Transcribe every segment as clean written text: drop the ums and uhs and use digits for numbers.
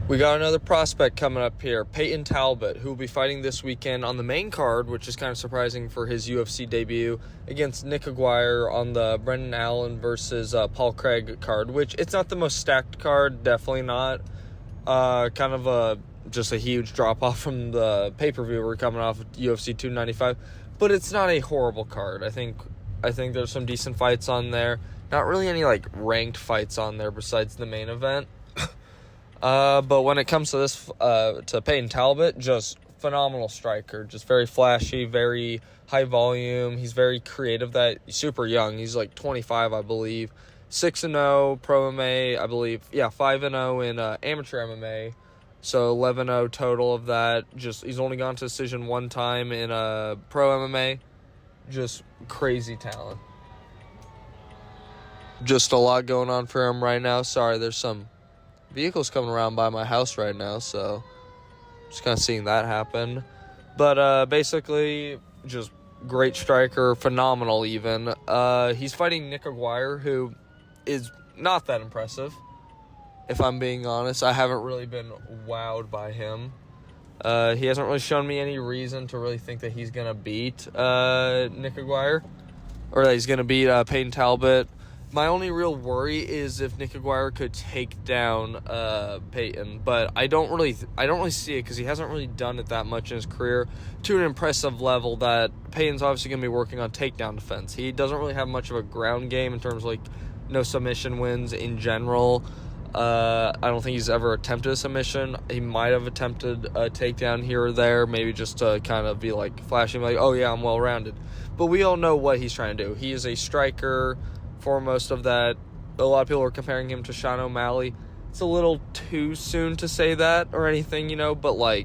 We got another prospect coming up here, Payton Talbott, who will be fighting this weekend on the main card, which is kind of surprising for his UFC debut, against Nick Aguirre on the Brendan Allen versus Paul Craig card, which it's not the most stacked card, definitely not. Just a huge drop-off from the pay-per-view we're coming off of UFC 295, but it's not a horrible card. I think there's some decent fights on there. Not really any ranked fights on there besides the main event. But when it comes to this, to Payton Talbott, just phenomenal striker, just very flashy, very high volume. He's very creative. That super young. He's 25, I believe. 6-0 pro MMA, I believe. Yeah, 5-0 in amateur MMA. So 11-0 total of that. Just he's only gone to decision one time in pro MMA. Just crazy talent. Just a lot going on for him right now. Sorry, there's some vehicles coming around by my house right now, so just kind of seeing that happen. But basically, just great striker, phenomenal even. He's fighting Nick Aguirre, who is not that impressive, if I'm being honest. I haven't really been wowed by him. He hasn't really shown me any reason to really think that he's going to beat Nick Aguirre, or that he's going to beat Payton Talbott. My only real worry is if Nick Aguirre could take down Payton, but I don't really see it because he hasn't really done it that much in his career to an impressive level that Payton's obviously going to be working on takedown defense. He doesn't really have much of a ground game in terms of no submission wins in general. I don't think he's ever attempted a submission. He might have attempted a takedown here or there, maybe just to kind of be flashing oh yeah, I'm well-rounded. But we all know what he's trying to do. He is a striker. Foremost of that, a lot of people are comparing him to Sean O'Malley. It's a little too soon to say that or anything, but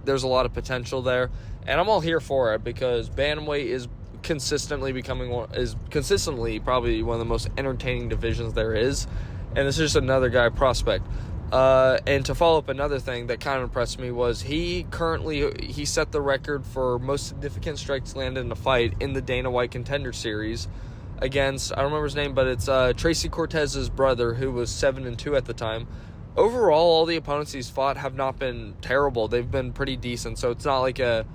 there's a lot of potential there, and I'm all here for it because bantamweight is consistently probably one of the most entertaining divisions there is, and this is just another guy prospect. And to follow up, another thing that kind of impressed me was he set the record for most significant strikes landed in a fight in the Dana White Contender Series against, I don't remember his name, but it's Tracy Cortez's brother, who was 7-2 at the time. Overall, all the opponents he's fought have not been terrible. They've been pretty decent, so it's not to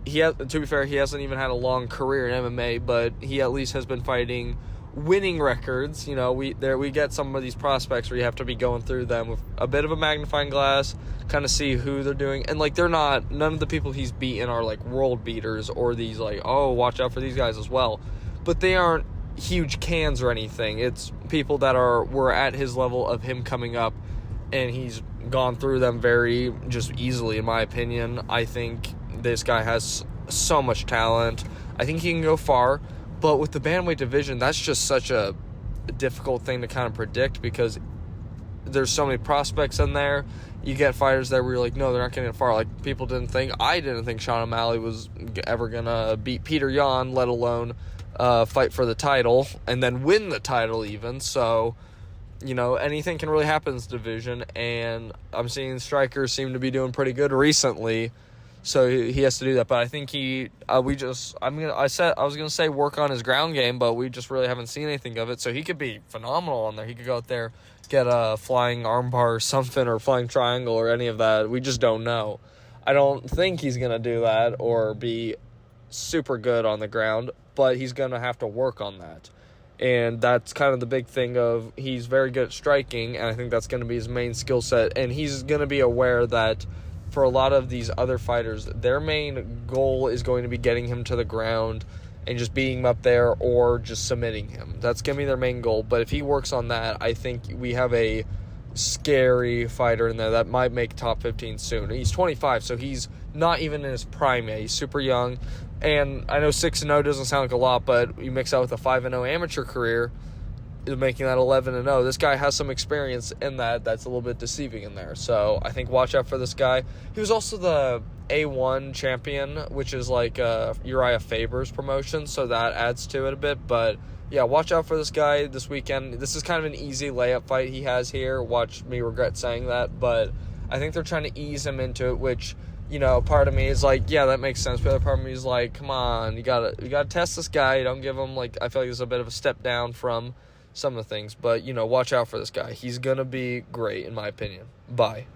be fair, he hasn't even had a long career in MMA, but he at least has been fighting winning records. We get some of these prospects where you have to be going through them with a bit of a magnifying glass, kind of see who they're doing, and none of the people he's beaten are world beaters or these oh, watch out for these guys as well. But they aren't huge cans or anything. It's people that were at his level of him coming up, and he's gone through them very just easily, in my opinion. I think this guy has so much talent. I think he can go far, but with the bantamweight division, that's just such a difficult thing to kind of predict because there's so many prospects in there. You get fighters there where you're no, they're not getting far. I didn't think Sean O'Malley was ever going to beat Peter Yan, let alone fight for the title and then win the title even. So, anything can really happen in this division, and I'm seeing strikers seem to be doing pretty good recently, so he has to do that. But I think I was gonna say work on his ground game, but we just really haven't seen anything of it. So he could be phenomenal on there. He could go out there, get a flying armbar or something, or flying triangle or any of that. We just don't know. I don't think he's gonna do that or be super good on the ground, but he's going to have to work on that. And that's kind of the big thing of he's very good at striking, and I think that's going to be his main skill set. And he's going to be aware that for a lot of these other fighters, their main goal is going to be getting him to the ground and just beating him up there or just submitting him. That's going to be their main goal. But if he works on that, I think we have a scary fighter in there that might make top 15 soon. He's 25, so he's not even in his prime yet. He's super young. And I know 6-0 doesn't sound like a lot, but you mix that with a 5-0 amateur career, making that 11-0. This guy has some experience in that. That's a little bit deceiving in there. So I think watch out for this guy. He was also the A1 champion, which is Uriah Faber's promotion, so that adds to it a bit. But yeah, watch out for this guy this weekend. This is kind of an easy layup fight he has here. Watch me regret saying that, but I think they're trying to ease him into it, which, part of me is yeah, that makes sense. But the other part of me is come on, you gotta test this guy. Don't give him I feel like it's a bit of a step down from some of the things. But watch out for this guy. He's gonna be great in my opinion. Bye.